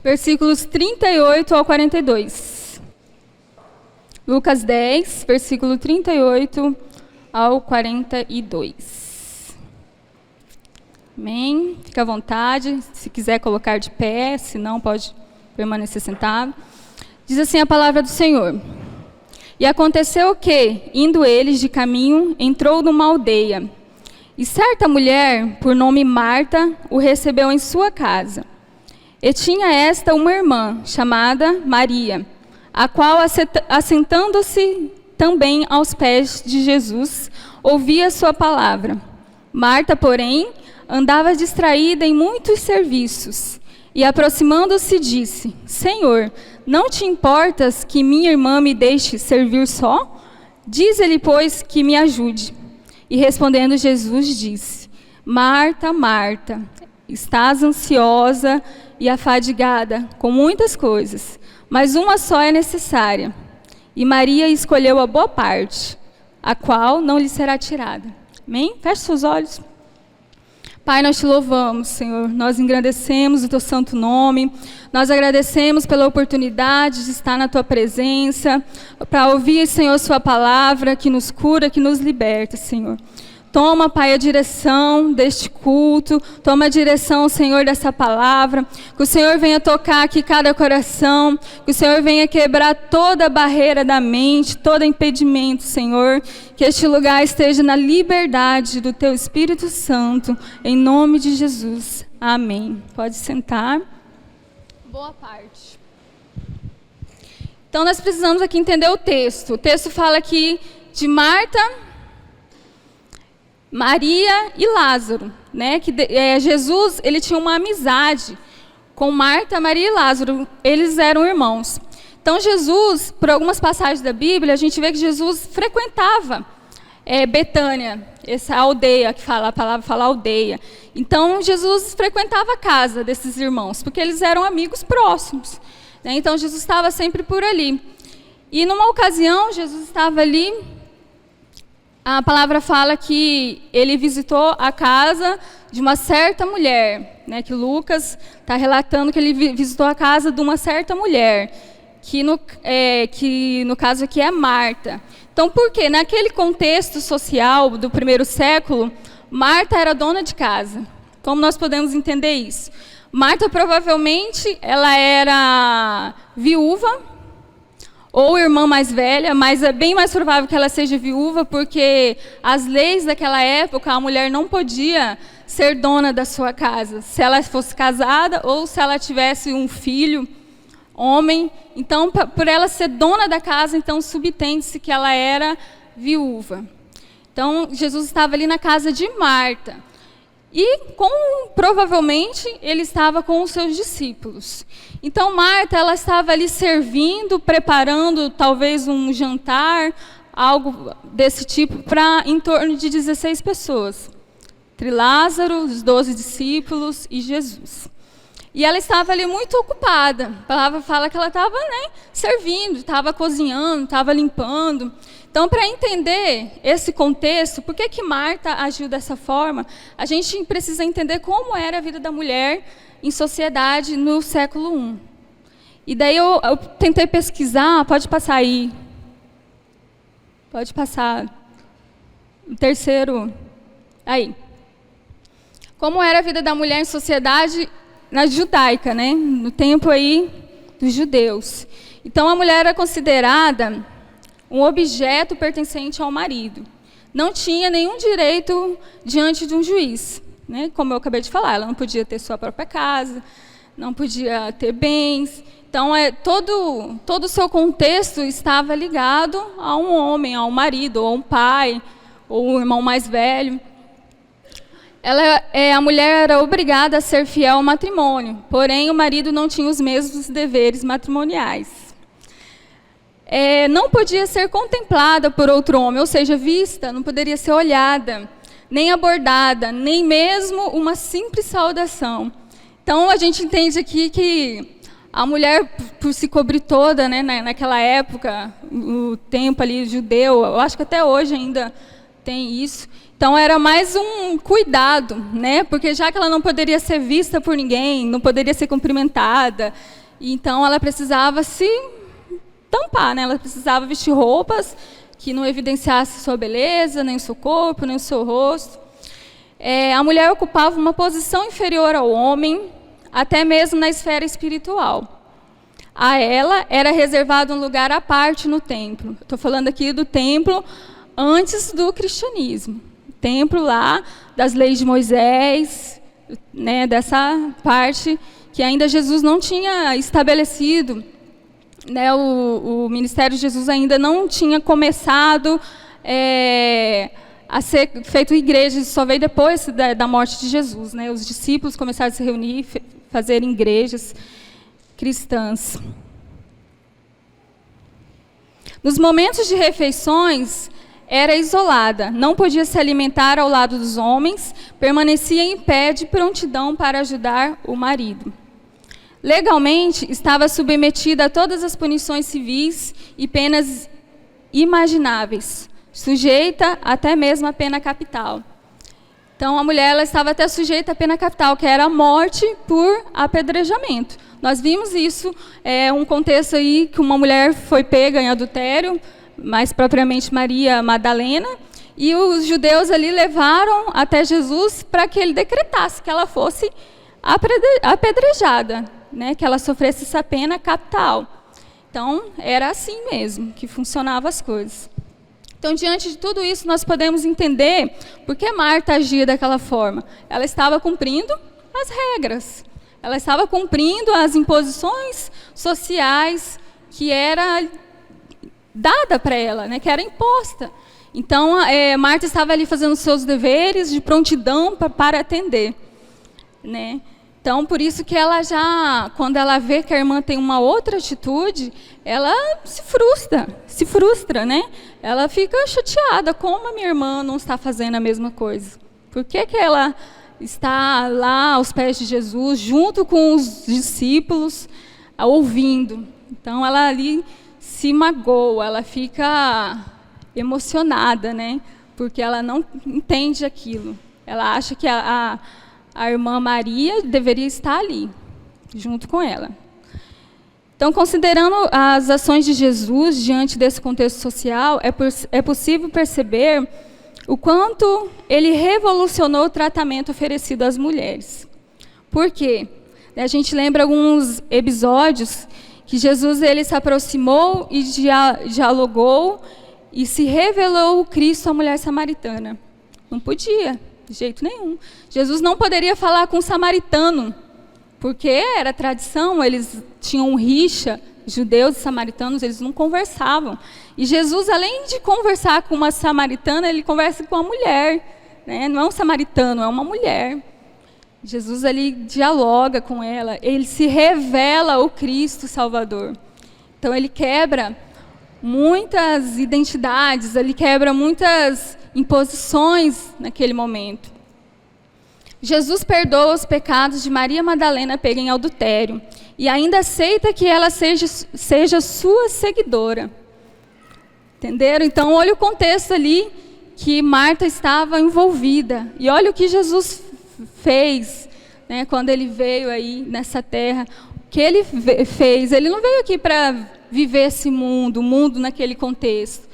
versículos 38 ao 42. Lucas 10, versículo 38 ao 42. Amém? Fica à vontade, se quiser colocar de pé, se não, pode permanecer sentado. Diz assim a palavra do Senhor. E aconteceu que, indo eles de caminho, entrou numa aldeia. E certa mulher, por nome Marta, o recebeu em sua casa. E tinha esta uma irmã, chamada Maria, a qual, assentando-se também aos pés de Jesus, ouvia sua palavra. Marta, porém, andava distraída em muitos serviços. E aproximando-se, disse: Senhor, não te importas que minha irmã me deixe servir só? Diz-lhe, pois, que me ajude. E respondendo Jesus disse: Marta, Marta, estás ansiosa e afadigada com muitas coisas, mas uma só é necessária. E Maria escolheu a boa parte, a qual não lhe será tirada. Amém? Feche seus olhos. Pai, nós te louvamos, Senhor. Nós engrandecemos o teu santo nome. Nós agradecemos pela oportunidade de estar na tua presença, para ouvir, Senhor, sua palavra que nos cura, que nos liberta, Senhor. Toma, Pai, a direção deste culto. Toma a direção, Senhor, dessa palavra. Que o Senhor venha tocar aqui cada coração. Que o Senhor venha quebrar toda a barreira da mente, todo impedimento, Senhor. Que este lugar esteja na liberdade do Teu Espírito Santo. Em nome de Jesus. Amém. Pode sentar. Boa parte. Então, nós precisamos aqui entender o texto. O texto fala aqui de Marta, Maria e Lázaro, né? Que Jesus, ele tinha uma amizade com Marta, Maria e Lázaro. Eles eram irmãos. Então Jesus, por algumas passagens da Bíblia, a gente vê que Jesus frequentava Betânia, essa aldeia que fala, a palavra fala aldeia. Então Jesus frequentava a casa desses irmãos, porque eles eram amigos próximos, né? Então Jesus estava sempre por ali. E numa ocasião, Jesus estava ali. A palavra fala que ele visitou a casa de uma certa mulher, né, que Lucas está relatando que ele visitou a casa de uma certa mulher, que no caso aqui é Marta. Então, por quê? Naquele contexto social do primeiro século, Marta era dona de casa. Como nós podemos entender isso? Marta provavelmente ela era viúva, ou irmã mais velha, mas é bem mais provável que ela seja viúva, porque as leis daquela época, a mulher não podia ser dona da sua casa, se ela fosse casada ou se ela tivesse um filho, homem. Então, por ela ser dona da casa, então subtende-se que ela era viúva. Então, Jesus estava ali na casa de Marta. E, provavelmente, ele estava com os seus discípulos. Então, Marta, ela estava ali servindo, preparando talvez um jantar, algo desse tipo, para em torno de 16 pessoas. Entre Lázaro, os 12 discípulos e Jesus. E ela estava ali muito ocupada. A palavra fala que ela estava, servindo, estava cozinhando, estava limpando. Então, para entender esse contexto, por que Marta agiu dessa forma, a gente precisa entender como era a vida da mulher em sociedade no século I. E daí eu tentei pesquisar, pode passar aí. Pode passar. O terceiro. Aí. Como era a vida da mulher em sociedade na judaica, né? No tempo aí dos judeus. Então, a mulher era considerada um objeto pertencente ao marido. Não tinha nenhum direito diante de um juiz, né? Como eu acabei de falar, ela não podia ter sua própria casa, não podia ter bens. Então, todo o seu contexto estava ligado a um homem, a um marido, ou a um pai, ou um irmão mais velho. A mulher era obrigada a ser fiel ao matrimônio, porém o marido não tinha os mesmos deveres matrimoniais. Não podia ser contemplada por outro homem, ou seja, vista, não poderia ser olhada, nem abordada, nem mesmo uma simples saudação. Então, a gente entende aqui que a mulher, por se cobrir toda, né, naquela época, o tempo ali judeu, eu acho que até hoje ainda tem isso. Então, Então era mais um cuidado, né? Porque já que ela não poderia ser vista por ninguém, não poderia ser cumprimentada, então ela precisava se tampar, né? Ela precisava vestir roupas que não evidenciassem sua beleza, nem o seu corpo, nem o seu rosto. A mulher ocupava uma posição inferior ao homem, até mesmo na esfera espiritual. A ela era reservado um lugar à parte no templo. Estou falando aqui do templo antes do cristianismo. Templo lá das leis de Moisés, né, dessa parte que ainda Jesus não tinha estabelecido, né, o ministério de Jesus ainda não tinha começado a ser feito igreja, isso só veio depois da morte de Jesus, né? Os discípulos começaram a se reunir, fazer igrejas cristãs. Nos momentos de refeições, era isolada, não podia se alimentar ao lado dos homens, permanecia em pé de prontidão para ajudar o marido. Legalmente, estava submetida a todas as punições civis e penas imagináveis, sujeita até mesmo à pena capital. Então, a mulher ela estava até sujeita à pena capital, que era a morte por apedrejamento. Nós vimos isso, um contexto aí que uma mulher foi pega em adultério, mais propriamente Maria Madalena, e os judeus ali levaram até Jesus para que ele decretasse que ela fosse apedrejada, né, que ela sofresse essa pena capital. Então, era assim mesmo que funcionavam as coisas. Então, diante de tudo isso, nós podemos entender por que Marta agia daquela forma. Ela estava cumprindo as regras, ela estava cumprindo as imposições sociais que era dada para ela, né, que era imposta. Então, Marta estava ali fazendo os seus deveres de prontidão para atender, né? Então, por isso que ela já, quando ela vê que a irmã tem uma outra atitude, ela se frustra, né? Ela fica chateada, como a minha irmã não está fazendo a mesma coisa? Por que que ela está lá aos pés de Jesus, junto com os discípulos, ouvindo? Então, ela ali se magoa, ela fica emocionada, né? Porque ela não entende aquilo. Ela acha que a irmã Maria deveria estar ali, junto com ela. Então, considerando as ações de Jesus diante desse contexto social, é possível perceber o quanto ele revolucionou o tratamento oferecido às mulheres. Por quê? A gente lembra alguns episódios que Jesus ele se aproximou e dialogou e se revelou o Cristo à mulher samaritana. Não podia, de jeito nenhum. Jesus não poderia falar com um samaritano, porque era tradição, eles tinham rixa, judeus e samaritanos, eles não conversavam. E Jesus, além de conversar com uma samaritana, ele conversa com uma mulher, né? Não é um samaritano, é uma mulher. Jesus ali dialoga com ela, ele se revela o Cristo Salvador. Então ele quebra muitas identidades, ele quebra muitas imposições naquele momento. Jesus perdoa os pecados de Maria Madalena pega em adultério e ainda aceita que ela seja sua seguidora. Entenderam? Então, olha o contexto ali que Marta estava envolvida. E olha o que Jesus fez, né, quando ele veio aí nessa terra. O que ele fez? Ele não veio aqui para viver esse mundo, o mundo naquele contexto.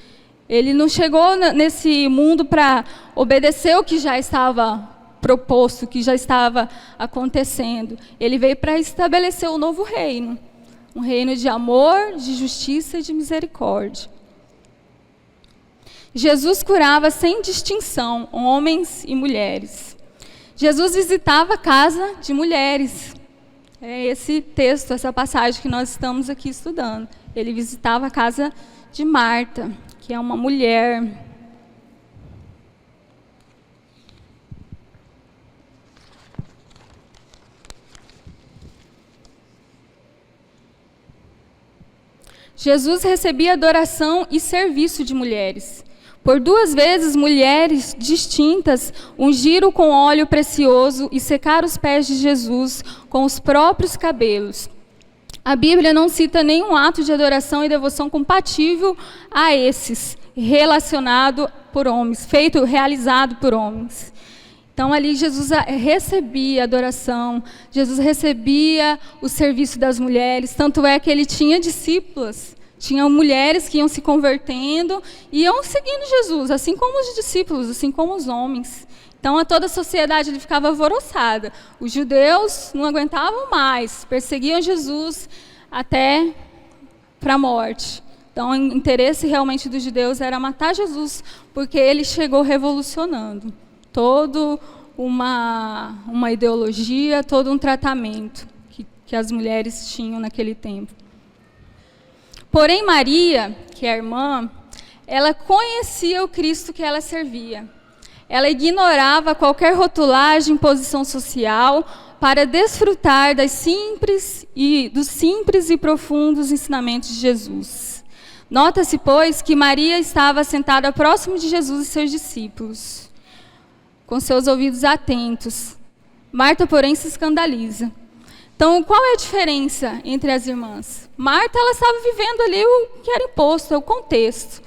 Ele não chegou nesse mundo para obedecer o que já estava proposto, que já estava acontecendo. Ele veio para estabelecer um novo reino, um reino de amor, de justiça e de misericórdia. Jesus curava sem distinção homens e mulheres. Jesus visitava a casa de mulheres. É esse texto, essa passagem que nós estamos aqui estudando. Ele visitava a casa de Marta, que é uma mulher. Jesus recebia adoração e serviço de mulheres. Por 2 vezes, mulheres distintas ungiram com óleo precioso e secaram os pés de Jesus com os próprios cabelos. A Bíblia não cita nenhum ato de adoração e devoção compatível a esses, relacionado por homens, realizado por homens. Então ali Jesus recebia adoração, Jesus recebia o serviço das mulheres, tanto é que ele tinha discípulas, tinham mulheres que iam se convertendo e iam seguindo Jesus, assim como os discípulos, assim como os homens. Então toda a sociedade ele ficava alvoroçada. Os judeus não aguentavam mais, perseguiam Jesus até para a morte. Então o interesse realmente dos judeus era matar Jesus, porque ele chegou revolucionando toda uma ideologia, todo um tratamento que as mulheres tinham naquele tempo. Porém, Maria, que é a irmã, ela conhecia o Cristo que ela servia. Ela ignorava qualquer rotulagem, posição social, para desfrutar dos simples e profundos ensinamentos de Jesus. Nota-se, pois, que Maria estava sentada próximo de Jesus e seus discípulos, com seus ouvidos atentos. Marta, porém, se escandaliza. Então, qual é a diferença entre as irmãs? Marta, ela estava vivendo ali o que era imposto, o contexto.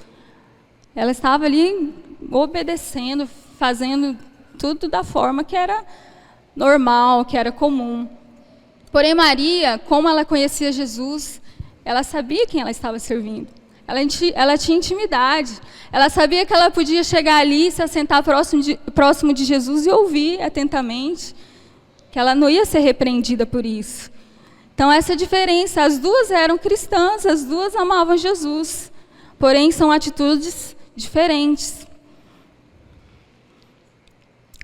Ela estava ali obedecendo, fazendo tudo da forma que era normal, que era comum. Porém, Maria, como ela conhecia Jesus, ela sabia quem ela estava servindo. Ela tinha intimidade. Ela sabia que ela podia chegar ali, se assentar próximo de Jesus e ouvir atentamente, que ela não ia ser repreendida por isso. Então, essa é a diferença. As duas eram cristãs, as duas amavam Jesus. Porém, são atitudes diferentes.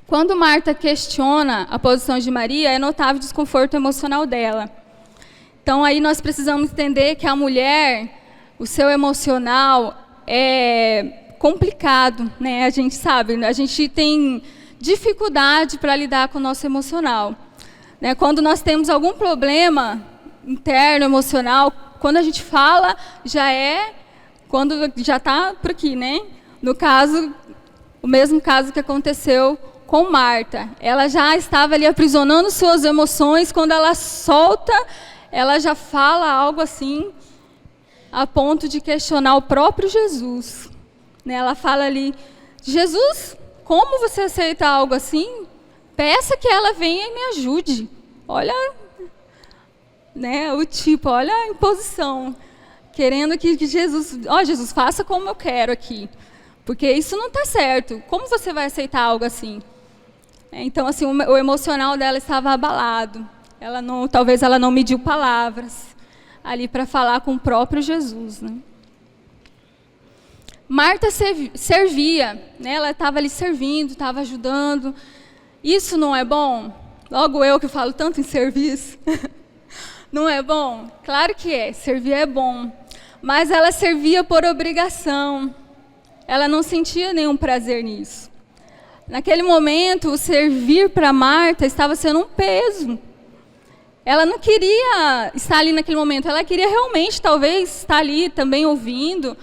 Quando Marta questiona a posição de Maria, é notável o desconforto emocional dela. Então, aí nós precisamos entender que a mulher, o seu emocional é complicado, né? A gente sabe, a gente tem dificuldade para lidar com o nosso emocional, né? Quando nós temos algum problema interno, emocional, quando a gente fala, quando já está por aqui, né? No caso, o mesmo caso que aconteceu com Marta. Ela já estava ali aprisionando suas emoções, quando ela solta, ela já fala algo assim, a ponto de questionar o próprio Jesus. Né? Ela fala ali, Jesus, como você aceita algo assim? Peça que ela venha e me ajude. Olha, né, olha a imposição. Querendo que Jesus, Jesus, faça como eu quero aqui. Porque isso não está certo. Como você vai aceitar algo assim? Então, assim, o emocional dela estava abalado. Talvez ela não mediu palavras ali para falar com o próprio Jesus, né? Marta servia, né? Ela estava ali servindo, estava ajudando. Isso não é bom? Logo eu que falo tanto em serviço. Não é bom? Claro que é, servir é bom. Mas ela servia por obrigação. Ela não sentia nenhum prazer nisso. Naquele momento, o servir para Marta estava sendo um peso. Ela não queria estar ali naquele momento, ela queria realmente, talvez, estar ali também ouvindo,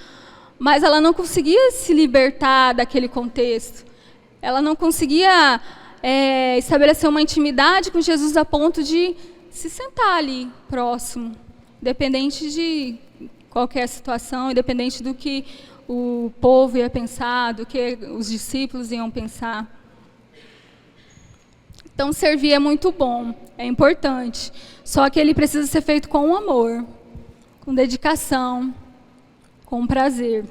mas ela não conseguia se libertar daquele contexto. Ela não conseguia estabelecer uma intimidade com Jesus a ponto de se sentar ali próximo, independente de qualquer situação, independente do que o povo ia pensar, do que os discípulos iam pensar. Então, servir é muito bom, é importante. Só que ele precisa ser feito com amor, com dedicação, com prazer.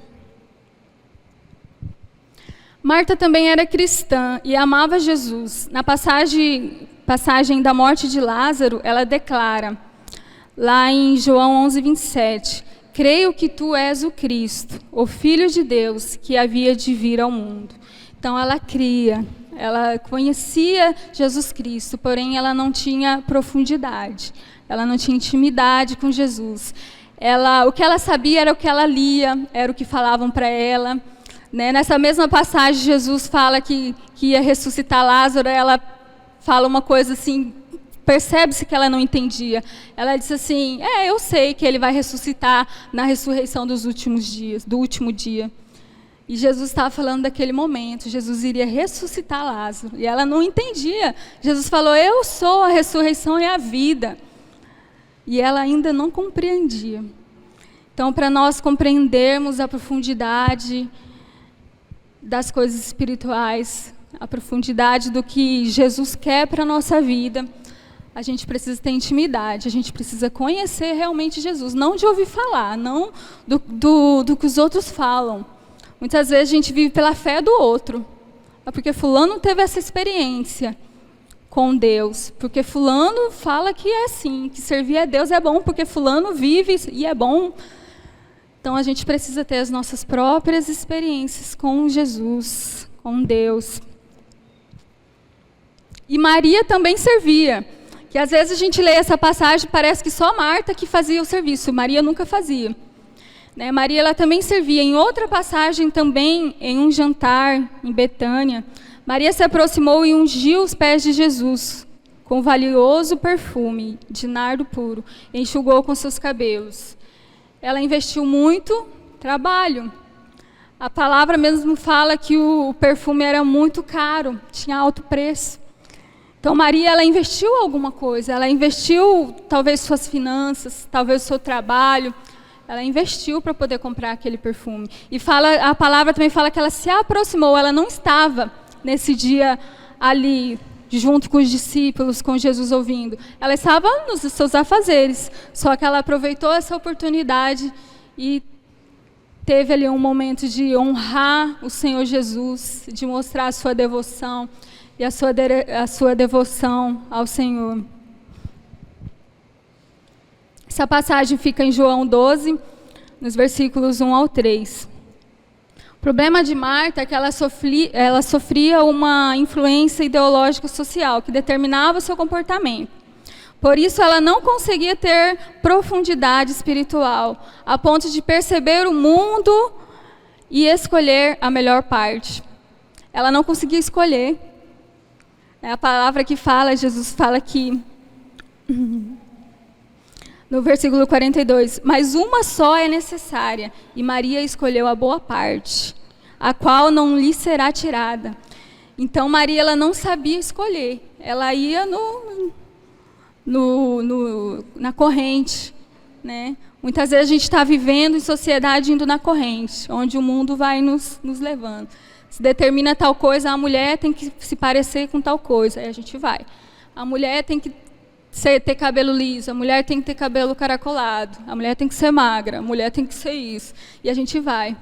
Marta também era cristã e amava Jesus. Na passagem da morte de Lázaro, ela declara, lá em João 11, 27, creio que tu és o Cristo, o Filho de Deus, que havia de vir ao mundo. Então, ela cria. Ela conhecia Jesus Cristo, porém ela não tinha profundidade, ela não tinha intimidade com Jesus. O que ela sabia era o que ela lia, era o que falavam para ela. Né? Nessa mesma passagem, Jesus fala que ia ressuscitar Lázaro, ela fala uma coisa assim, percebe-se que ela não entendia. Ela disse assim, eu sei que ele vai ressuscitar na ressurreição dos últimos dias, do último dia. E Jesus estava falando daquele momento, Jesus iria ressuscitar Lázaro. E ela não entendia. Jesus falou, eu sou a ressurreição e a vida. E ela ainda não compreendia. Então, para nós compreendermos a profundidade das coisas espirituais, a profundidade do que Jesus quer para a nossa vida, a gente precisa ter intimidade, a gente precisa conhecer realmente Jesus, não de ouvir falar, não do que os outros falam. Muitas vezes a gente vive pela fé do outro, porque fulano teve essa experiência com Deus, porque fulano fala que é assim, que servir a Deus é bom, porque fulano vive e é bom. Então a gente precisa ter as nossas próprias experiências com Jesus, com Deus. E Maria também servia, que às vezes a gente lê essa passagem, parece que só Marta que fazia o serviço, Maria nunca fazia. Né? Maria ela também servia. Em outra passagem também, em um jantar em Betânia, Maria se aproximou e ungiu os pés de Jesus com valioso perfume de nardo puro, e enxugou com seus cabelos. Ela investiu muito trabalho. A palavra mesmo fala que o perfume era muito caro, tinha alto preço. Então Maria, ela investiu alguma coisa, ela investiu talvez suas finanças, talvez o seu trabalho, ela investiu para poder comprar aquele perfume. E a palavra também fala que ela se aproximou, ela não estava nesse dia ali, junto com os discípulos, com Jesus ouvindo. Ela estava nos seus afazeres, só que ela aproveitou essa oportunidade e teve ali um momento de honrar o Senhor Jesus, de mostrar a sua devoção e a sua devoção ao Senhor. Essa passagem fica em João 12, nos versículos 1 ao 3. O problema de Marta é que ela sofria uma influência ideológica social que determinava o seu comportamento. Por isso, ela não conseguia ter profundidade espiritual, a ponto de perceber o mundo e escolher a melhor parte. Ela não conseguia escolher. É a palavra que fala, Jesus fala aqui, no versículo 42, mas uma só é necessária, e Maria escolheu a boa parte, a qual não lhe será tirada. Então Maria, ela não sabia escolher, ela ia na corrente, né? Muitas vezes a gente está vivendo em sociedade indo na corrente, onde o mundo vai nos levando. Se determina tal coisa, a mulher tem que se parecer com tal coisa, aí a gente vai. A mulher tem que ter cabelo liso, a mulher tem que ter cabelo caracolado, a mulher tem que ser magra, a mulher tem que ser isso. E a gente vai.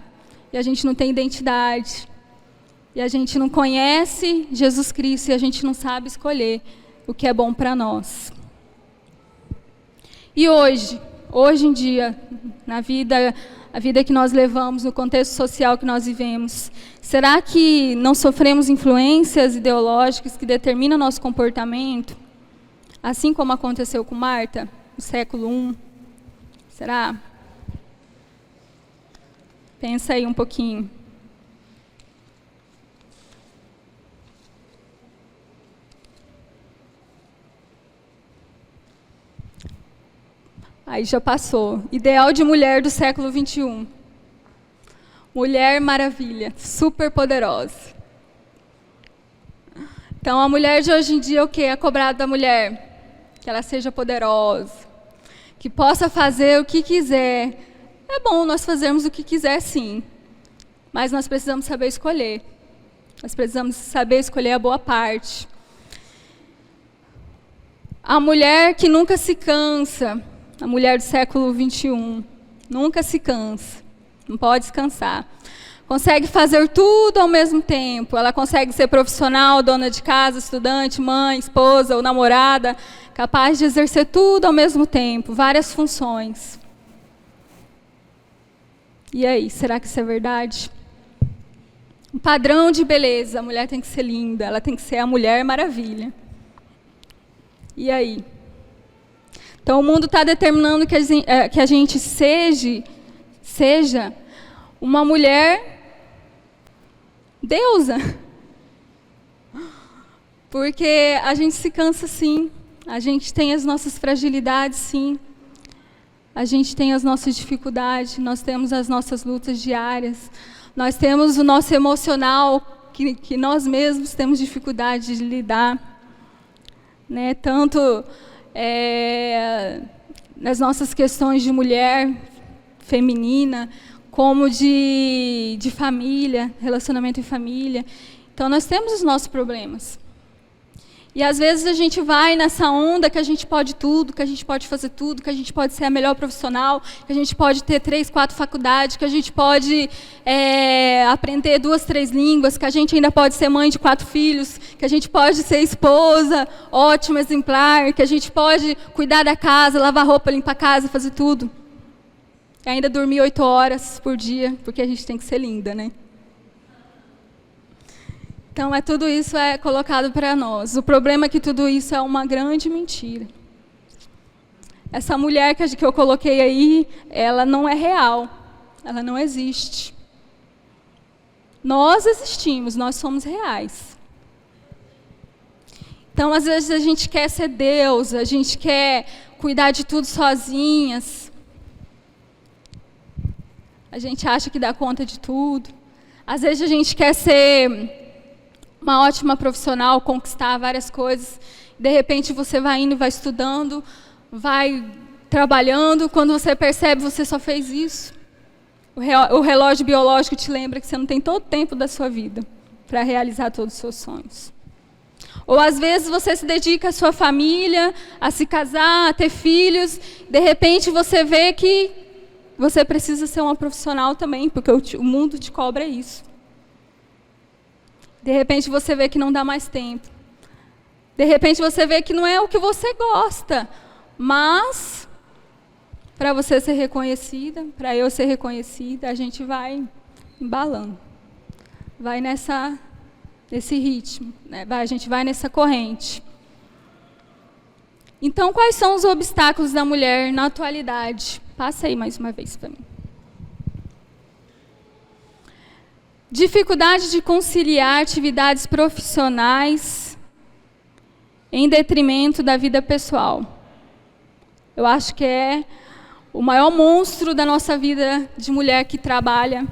E a gente não tem identidade. E a gente não conhece Jesus Cristo e a gente não sabe escolher o que é bom para nós. E hoje em dia, a vida que nós levamos, no contexto social que nós vivemos, será que não sofremos influências ideológicas que determinam o nosso comportamento? Assim como aconteceu com Marta, no século I? Será? Pensa aí um pouquinho. Aí já passou. Ideal de mulher do século XXI. Mulher maravilha, super poderosa. Então a mulher de hoje em dia, o que é cobrado da mulher? Que ela seja poderosa, que possa fazer o que quiser. É bom nós fazermos o que quiser, sim, mas nós precisamos saber escolher. Nós precisamos saber escolher a boa parte. A mulher que nunca se cansa, a mulher do século XXI, nunca se cansa, não pode descansar. Consegue fazer tudo ao mesmo tempo. Ela consegue ser profissional, dona de casa, estudante, mãe, esposa ou namorada, capaz de exercer tudo ao mesmo tempo, várias funções. E aí, será que isso é verdade? Um padrão de beleza, a mulher tem que ser linda, ela tem que ser a Mulher Maravilha. E aí? Então o mundo está determinando que a gente seja uma mulher deusa. Porque a gente se cansa, sim. A gente tem as nossas fragilidades, sim. A gente tem as nossas dificuldades, nós temos as nossas lutas diárias. Nós temos o nosso emocional, que nós mesmos temos dificuldade de lidar. Né? Tanto nas nossas questões de mulher, feminina, como de família, relacionamento em família. Então, nós temos os nossos problemas. E, às vezes, a gente vai nessa onda que a gente pode tudo, que a gente pode fazer tudo, que a gente pode ser a melhor profissional, que a gente pode ter 3, 4 faculdades, que a gente pode aprender 2, 3 línguas, que a gente ainda pode ser mãe de 4 filhos, que a gente pode ser esposa, ótima, exemplar, que a gente pode cuidar da casa, lavar roupa, limpar a casa, fazer tudo. E ainda dormir 8 horas por dia, porque a gente tem que ser linda, né? Então, tudo isso é colocado para nós. O problema é que tudo isso é uma grande mentira. Essa mulher que eu coloquei aí, ela não é real. Ela não existe. Nós existimos, nós somos reais. Então, às vezes, a gente quer ser Deus, a gente quer cuidar de tudo sozinhas. A gente acha que dá conta de tudo. Às vezes, a gente quer ser uma ótima profissional, conquistar várias coisas. De repente, você vai indo, vai estudando, vai trabalhando. Quando você percebe, você só fez isso. O relógio biológico te lembra que você não tem todo o tempo da sua vida para realizar todos os seus sonhos. Ou, às vezes, você se dedica à sua família, a se casar, a ter filhos. De repente, você vê que você precisa ser uma profissional também, porque o mundo te cobra isso. De repente, você vê que não dá mais tempo. De repente, você vê que não é o que você gosta. Mas, para você ser reconhecida, para eu ser reconhecida, a gente vai embalando. Vai nesse ritmo, né? A gente vai nessa corrente. Então, quais são os obstáculos da mulher na atualidade? Passa aí mais uma vez para mim. Dificuldade de conciliar atividades profissionais em detrimento da vida pessoal. Eu acho que é o maior monstro da nossa vida de mulher que trabalha,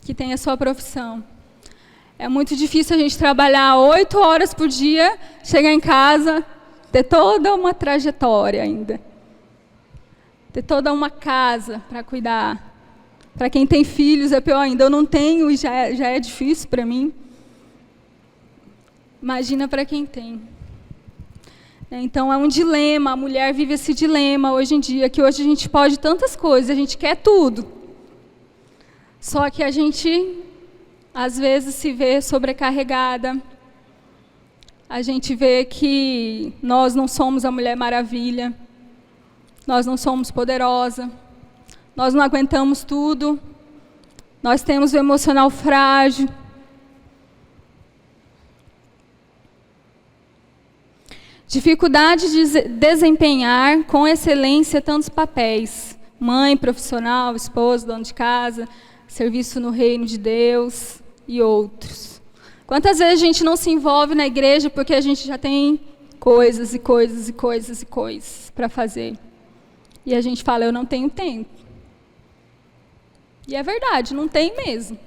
que tem a sua profissão. É muito difícil a gente trabalhar 8 horas por dia, chegar em casa, ter toda uma trajetória ainda. Ter toda uma casa para cuidar. Para quem tem filhos é pior ainda. Eu não tenho e já é difícil para mim. Imagina para quem tem. Então é um dilema, a mulher vive esse dilema hoje em dia, que hoje a gente pode tantas coisas, a gente quer tudo. Só que a gente, às vezes, se vê sobrecarregada. A gente vê que nós não somos a Mulher Maravilha. Nós não somos poderosa. Nós não aguentamos tudo. Nós temos o emocional frágil. Dificuldade de desempenhar com excelência tantos papéis. Mãe, profissional, esposa, dona de casa, serviço no reino de Deus e outros. Quantas vezes a gente não se envolve na igreja porque a gente já tem coisas e coisas e coisas e coisas para fazer. E a gente fala, eu não tenho tempo. E é verdade, não tem mesmo.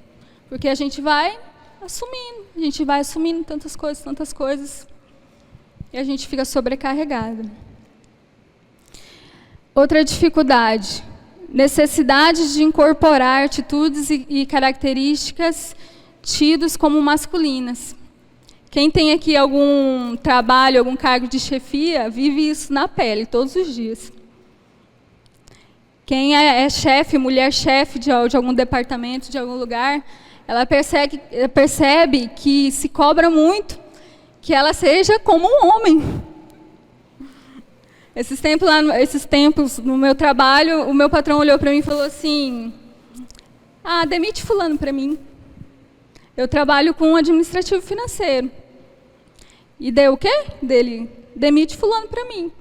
Porque a gente vai assumindo tantas coisas. E a gente fica sobrecarregada. Outra dificuldade, necessidade de incorporar atitudes e características tidos como masculinas. Quem tem aqui algum trabalho, algum cargo de chefia, vive isso na pele, todos os dias. Quem é chefe, mulher chefe de algum departamento, de algum lugar, ela percebe que se cobra muito que ela seja como um homem. Esses tempos no meu trabalho, o meu patrão olhou para mim e falou assim, demite fulano para mim. Eu trabalho com administrativo financeiro. E deu o quê? Dele, demite fulano para mim.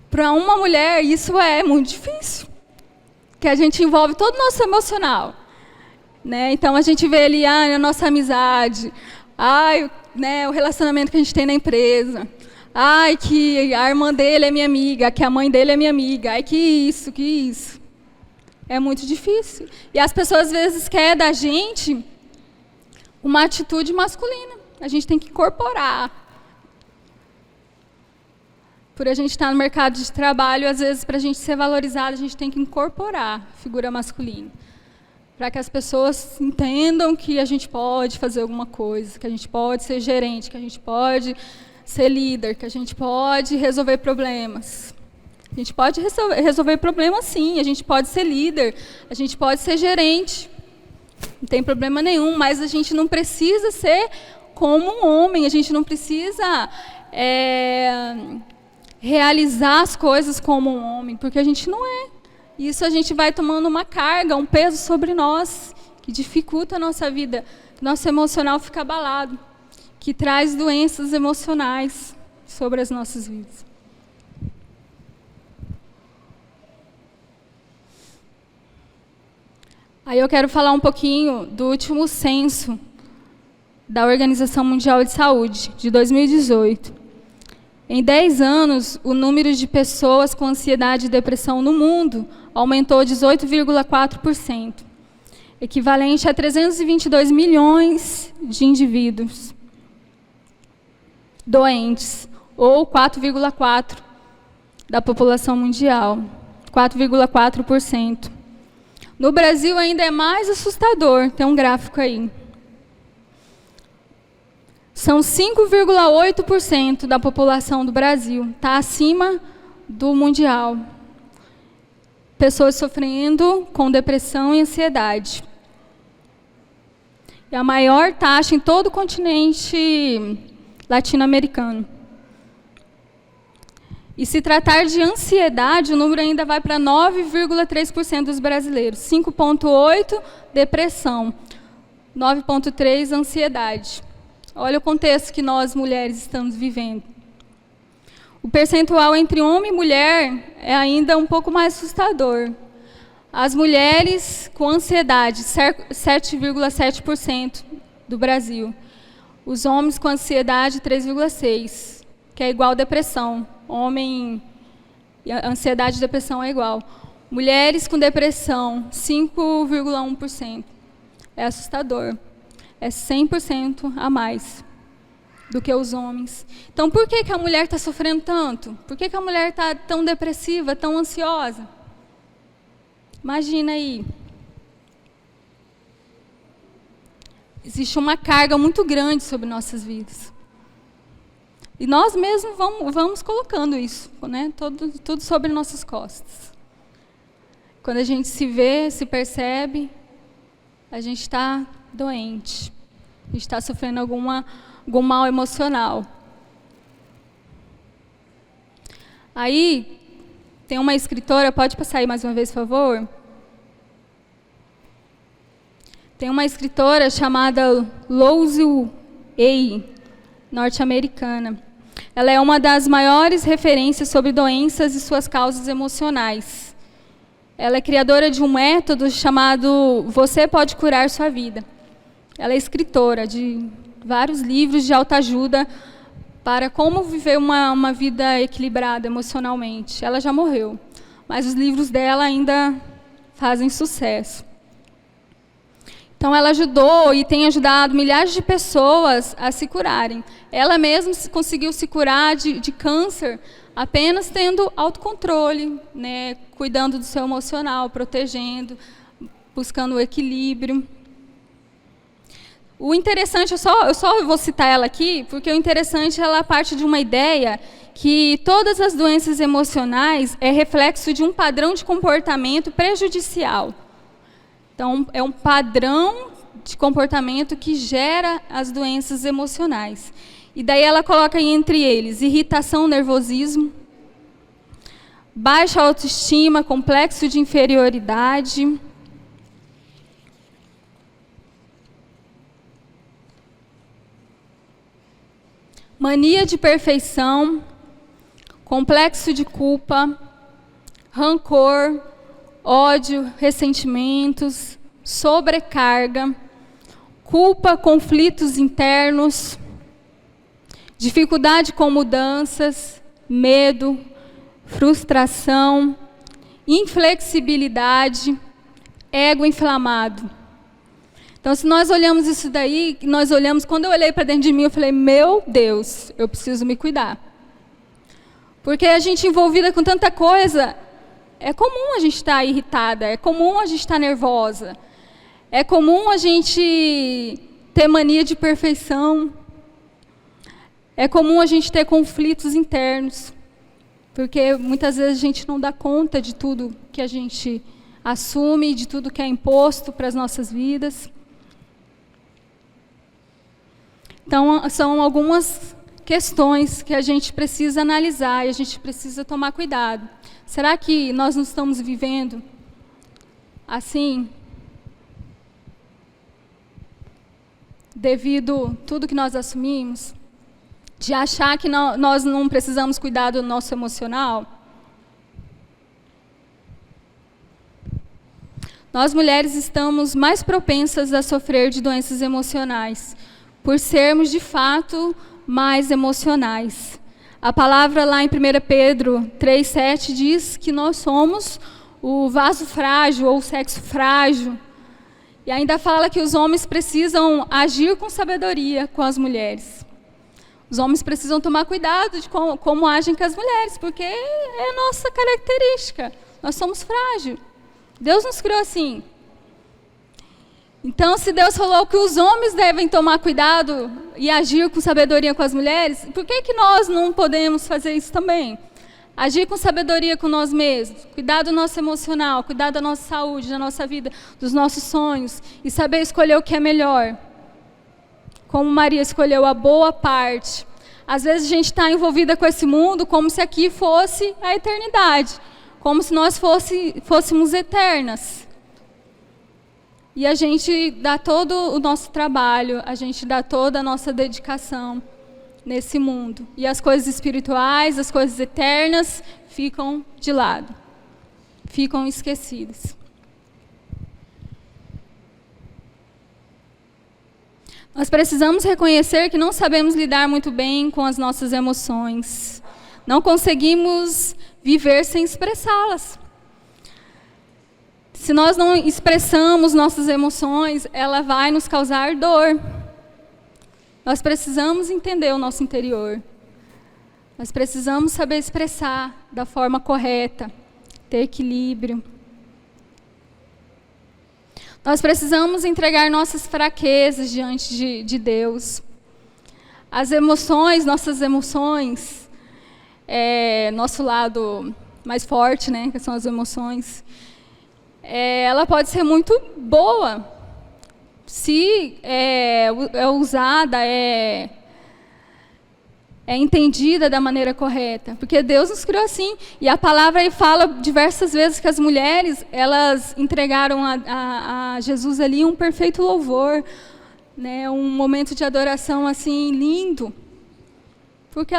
Para uma mulher, isso é muito difícil. Que a gente envolve todo o nosso emocional. Né? Então, a gente vê ali a nossa amizade, o relacionamento que a gente tem na empresa. Que a irmã dele é minha amiga, que a mãe dele é minha amiga. Que isso. É muito difícil. E as pessoas, às vezes, querem da gente uma atitude masculina. A gente tem que incorporar. por a gente estar no mercado de trabalho, às vezes, para a gente ser valorizado, a gente tem que incorporar a figura masculina, para que as pessoas entendam que a gente pode fazer alguma coisa, que a gente pode ser gerente, que a gente pode ser líder, que a gente pode resolver problemas. A gente pode resolver problemas, sim, a gente pode ser líder, a gente pode ser gerente, não tem problema nenhum, mas a gente não precisa ser como um homem, a gente não precisa realizar as coisas como um homem, porque a gente não é. Isso a gente vai tomando uma carga, um peso sobre nós, que dificulta a nossa vida, nosso emocional fica abalado, que traz doenças emocionais sobre as nossas vidas. Aí eu quero falar um pouquinho do último censo da Organização Mundial de Saúde, de 2018. Em 10 anos, o número de pessoas com ansiedade e depressão no mundo aumentou 18,4%, equivalente a 322 milhões de indivíduos doentes, ou 4,4% da população mundial, 4,4%. No Brasil ainda é mais assustador, tem um gráfico aí. São 5,8% da população do Brasil, está acima do mundial. Pessoas sofrendo com depressão e ansiedade. É a maior taxa em todo o continente latino-americano. E se tratar de ansiedade, o número ainda vai para 9,3% dos brasileiros. 5,8% depressão, 9,3% ansiedade. Olha o contexto que nós, mulheres, estamos vivendo. O percentual entre homem e mulher é ainda um pouco mais assustador. As mulheres com ansiedade, 7,7% do Brasil. Os homens com ansiedade, 3,6%, que é igual depressão. Homem, ansiedade e depressão é igual. Mulheres com depressão, 5,1%. É assustador. É 100% a mais do que os homens. Então, por que a mulher está sofrendo tanto? Por que a mulher está tão depressiva, tão ansiosa? Imagina aí. Existe uma carga muito grande sobre nossas vidas. E nós mesmos vamos colocando isso, né? Tudo sobre nossas costas. Quando a gente se vê, se percebe, a gente está doente. A gente está sofrendo algum mal emocional. Aí, tem uma escritora, pode passar aí mais uma vez, por favor? Tem uma escritora chamada Louise Hay, norte-americana. Ela é uma das maiores referências sobre doenças e suas causas emocionais. Ela é criadora de um método chamado Você Pode Curar Sua Vida. Ela é escritora de vários livros de autoajuda para como viver uma vida equilibrada emocionalmente. Ela já morreu, mas os livros dela ainda fazem sucesso. Então, ela ajudou e tem ajudado milhares de pessoas a se curarem. Ela mesma conseguiu se curar de câncer apenas tendo autocontrole, né, cuidando do seu emocional, protegendo, buscando o equilíbrio. O interessante, eu só vou citar ela aqui, porque o interessante, ela parte de uma ideia que todas as doenças emocionais é reflexo de um padrão de comportamento prejudicial. Então, é um padrão de comportamento que gera as doenças emocionais. E daí ela coloca aí entre eles irritação, nervosismo, baixa autoestima, complexo de inferioridade, mania de perfeição, complexo de culpa, rancor, ódio, ressentimentos, sobrecarga, culpa, conflitos internos, dificuldade com mudanças, medo, frustração, inflexibilidade, ego inflamado. Então, se nós olhamos isso daí, quando eu olhei para dentro de mim, eu falei, meu Deus, eu preciso me cuidar. Porque a gente envolvida com tanta coisa, é comum a gente estar irritada, é comum a gente estar nervosa, é comum a gente ter mania de perfeição, é comum a gente ter conflitos internos, porque muitas vezes a gente não dá conta de tudo que a gente assume, de tudo que é imposto para as nossas vidas. Então, são algumas questões que a gente precisa analisar e a gente precisa tomar cuidado. Será que nós não estamos vivendo assim, devido a tudo que nós assumimos? De achar que nós não precisamos cuidar do nosso emocional? Nós mulheres estamos mais propensas a sofrer de doenças emocionais, por sermos de fato mais emocionais. A palavra lá em 1 Pedro 3,7 diz que nós somos o vaso frágil ou o sexo frágil. E ainda fala que os homens precisam agir com sabedoria com as mulheres. Os homens precisam tomar cuidado de como agem com as mulheres, porque é a nossa característica. Nós somos frágeis. Deus nos criou assim. Então, se Deus falou que os homens devem tomar cuidado e agir com sabedoria com as mulheres, por que nós não podemos fazer isso também? Agir com sabedoria com nós mesmos, cuidar do nosso emocional, cuidar da nossa saúde, da nossa vida, dos nossos sonhos, e saber escolher o que é melhor. Como Maria escolheu a boa parte. Às vezes a gente está envolvida com esse mundo como se aqui fosse a eternidade, como se nós fôssemos eternas. E a gente dá todo o nosso trabalho, a gente dá toda a nossa dedicação nesse mundo. E as coisas espirituais, as coisas eternas ficam de lado, ficam esquecidas. Nós precisamos reconhecer que não sabemos lidar muito bem com as nossas emoções. Não conseguimos viver sem expressá-las. Se nós não expressamos nossas emoções, ela vai nos causar dor. Nós precisamos entender o nosso interior. Nós precisamos saber expressar da forma correta, ter equilíbrio. Nós precisamos entregar nossas fraquezas diante de Deus. As emoções, nossas emoções, nosso lado mais forte, né, que são as emoções, ela pode ser muito boa, se é usada, é entendida da maneira correta, porque Deus nos criou assim, e a palavra aí fala diversas vezes que as mulheres, elas entregaram a Jesus ali um perfeito louvor, né, um momento de adoração assim lindo, porque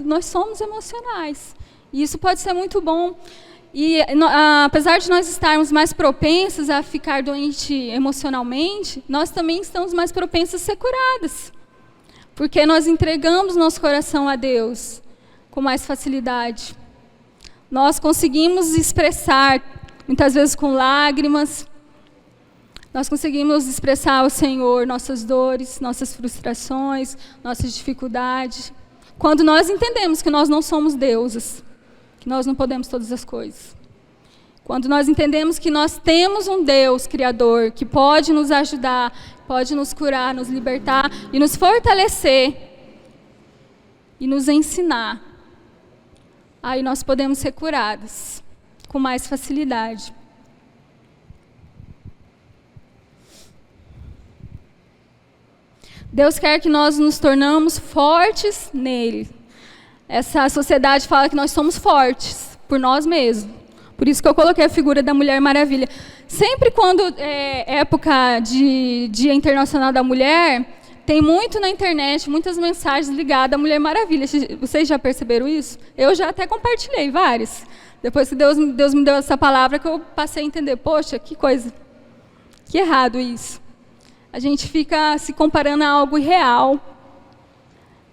nós somos emocionais, e isso pode ser muito bom. E apesar de nós estarmos mais propensas a ficar doente emocionalmente, nós também estamos mais propensas a ser curadas. Porque nós entregamos nosso coração a Deus com mais facilidade. Nós conseguimos expressar, muitas vezes com lágrimas, nós conseguimos expressar ao Senhor nossas dores, nossas frustrações, nossas dificuldades. Quando nós entendemos que nós não somos deusas, que nós não podemos todas as coisas. Quando nós entendemos que nós temos um Deus Criador que pode nos ajudar, pode nos curar, nos libertar e nos fortalecer e nos ensinar, aí nós podemos ser curadas com mais facilidade. Deus quer que nós nos tornamos fortes nele. Essa sociedade fala que nós somos fortes por nós mesmos. Por isso que eu coloquei a figura da Mulher Maravilha. Sempre quando é época de Dia Internacional da Mulher, tem muito na internet, muitas mensagens ligadas à Mulher Maravilha. Vocês já perceberam isso? Eu já até compartilhei várias. Depois que Deus me deu essa palavra, que eu passei a entender, poxa, que coisa, que errado isso. A gente fica se comparando a algo irreal.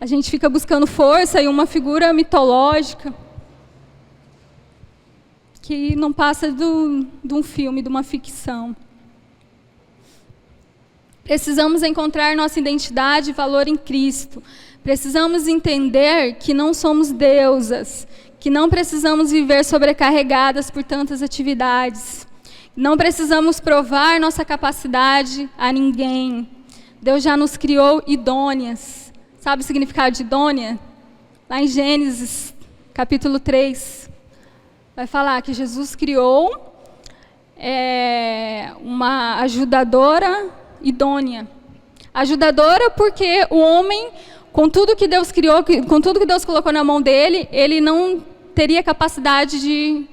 A gente fica buscando força em uma figura mitológica que não passa de um filme, de uma ficção. Precisamos encontrar nossa identidade e valor em Cristo. Precisamos entender que não somos deusas, que não precisamos viver sobrecarregadas por tantas atividades. Não precisamos provar nossa capacidade a ninguém. Deus já nos criou idôneas. Sabe o significado de idônea? Lá em Gênesis, capítulo 3, vai falar que Jesus criou uma ajudadora idônea. Ajudadora porque o homem, com tudo que Deus criou, com tudo que Deus colocou na mão dele, ele não teria capacidade de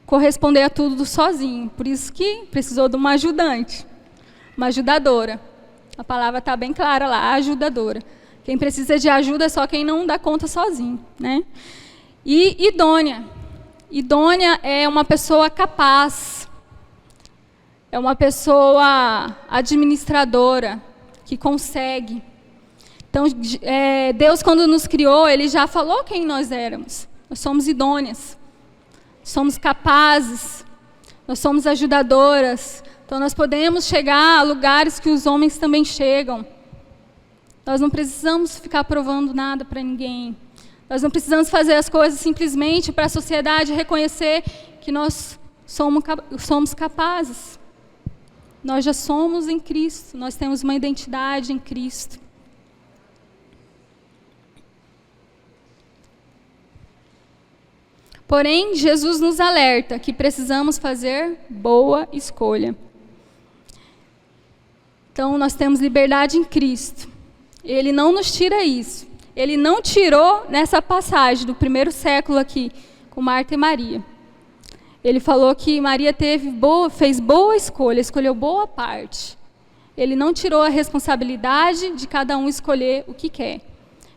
corresponder a tudo sozinho. Por isso que precisou de uma ajudante, uma ajudadora. A palavra está bem clara lá, ajudadora. Quem precisa de ajuda é só quem não dá conta sozinho, né? E idônea. Idônea é uma pessoa capaz, é uma pessoa administradora, que consegue. Então, Deus, quando nos criou, Ele já falou quem nós éramos. Nós somos idôneas, somos capazes, nós somos ajudadoras. Então, nós podemos chegar a lugares que os homens também chegam. Nós não precisamos ficar provando nada para ninguém. Nós não precisamos fazer as coisas simplesmente para a sociedade reconhecer que nós somos capazes. Nós já somos em Cristo, nós temos uma identidade em Cristo. Porém, Jesus nos alerta que precisamos fazer boa escolha. Então, nós temos liberdade em Cristo. Ele não nos tira isso. Ele não tirou nessa passagem do primeiro século aqui, com Marta e Maria. Ele falou que Maria fez boa escolha, escolheu boa parte. Ele não tirou a responsabilidade de cada um escolher o que quer.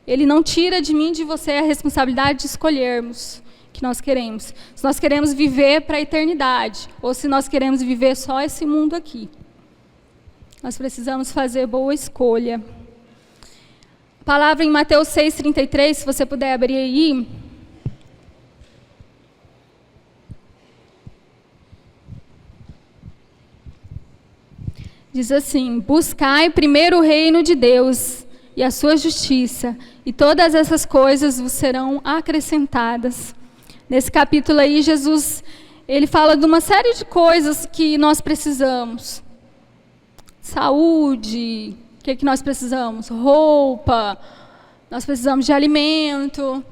Ele não tira de mim e de você a responsabilidade de escolhermos o que nós queremos. Se nós queremos viver para a eternidade, ou se nós queremos viver só esse mundo aqui. Nós precisamos fazer boa escolha. A palavra em Mateus 6,33, se você puder abrir aí. Diz assim: buscai primeiro o reino de Deus e a sua justiça, e todas essas coisas vos serão acrescentadas. Nesse capítulo aí, Jesus, ele fala de uma série de coisas que nós precisamos. Saúde, o que nós precisamos? Roupa, nós precisamos de alimento.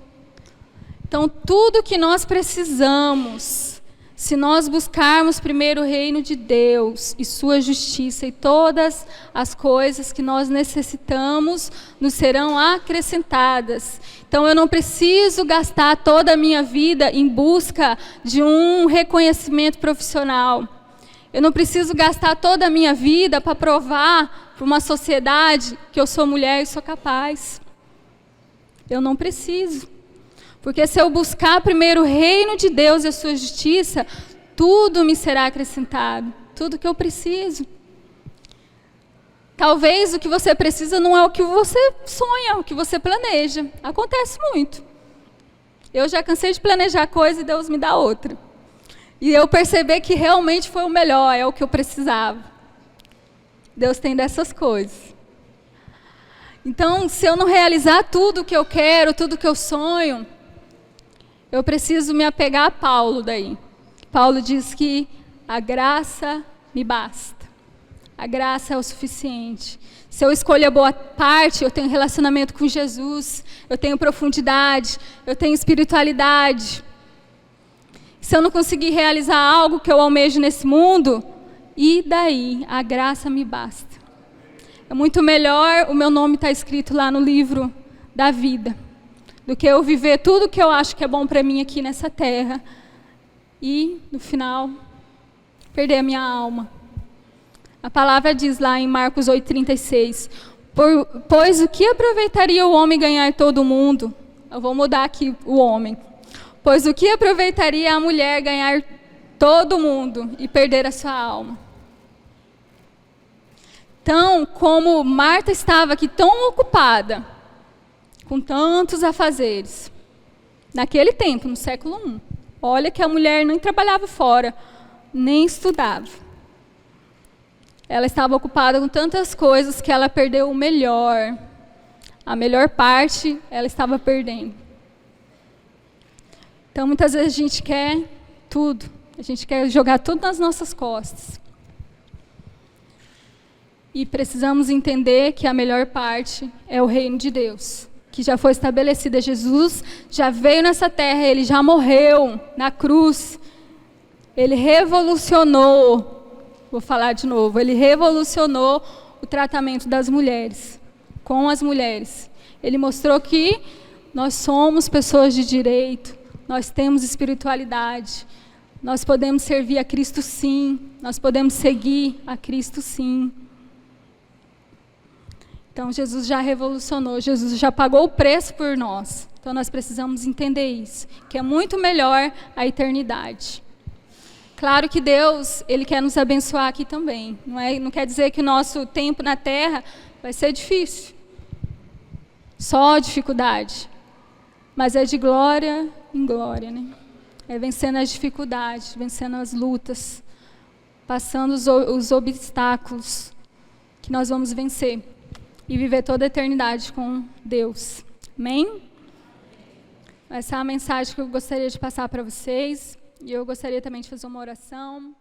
Então, tudo que nós precisamos, se nós buscarmos primeiro o reino de Deus e sua justiça, e todas as coisas que nós necessitamos nos serão acrescentadas. Então, eu não preciso gastar toda a minha vida em busca de um reconhecimento profissional. Eu não preciso gastar toda a minha vida para provar para uma sociedade que eu sou mulher e sou capaz. Eu não preciso. Porque se eu buscar primeiro o reino de Deus e a sua justiça, tudo me será acrescentado. Tudo que eu preciso. Talvez o que você precisa não é o que você sonha, o que você planeja. Acontece muito. Eu já cansei de planejar coisa e Deus me dá outra. E eu percebi que realmente foi o melhor, é o que eu precisava. Deus tem dessas coisas. Então, se eu não realizar tudo o que eu quero, tudo o que eu sonho, eu preciso me apegar a Paulo daí. Paulo diz que a graça me basta. A graça é o suficiente. Se eu escolho a boa parte, eu tenho relacionamento com Jesus, eu tenho profundidade, eu tenho espiritualidade. Se eu não conseguir realizar algo que eu almejo nesse mundo, e daí? A graça me basta. É muito melhor o meu nome estar escrito lá no livro da vida, do que eu viver tudo que eu acho que é bom para mim aqui nessa terra, e, no final, perder a minha alma. A palavra diz lá em Marcos 8,36, pois o que aproveitaria o homem ganhar todo o mundo? Eu vou mudar aqui o homem. Pois o que aproveitaria a mulher ganhar todo o mundo e perder a sua alma? Então, como Marta estava aqui tão ocupada, com tantos afazeres, naquele tempo, no século I, olha que a mulher nem trabalhava fora, nem estudava. Ela estava ocupada com tantas coisas que ela perdeu o melhor, a melhor parte, ela estava perdendo. Então, muitas vezes a gente quer tudo. A gente quer jogar tudo nas nossas costas. E precisamos entender que a melhor parte é o reino de Deus, que já foi estabelecida. Jesus já veio nessa terra, ele já morreu na cruz. Ele revolucionou, vou falar de novo, ele revolucionou o tratamento das mulheres, com as mulheres. Ele mostrou que nós somos pessoas de direito, nós temos espiritualidade, nós podemos servir a Cristo sim, nós podemos seguir a Cristo sim. Então, Jesus já revolucionou, Jesus já pagou o preço por nós. Então, nós precisamos entender isso, que é muito melhor a eternidade. Claro que Deus, Ele quer nos abençoar aqui também. Não quer dizer que o nosso tempo na terra vai ser difícil. Só dificuldade. Mas é de glória em glória, né? É vencendo as dificuldades, vencendo as lutas, passando os obstáculos que nós vamos vencer. E viver toda a eternidade com Deus. Amém? Essa é a mensagem que eu gostaria de passar para vocês. E eu gostaria também de fazer uma oração.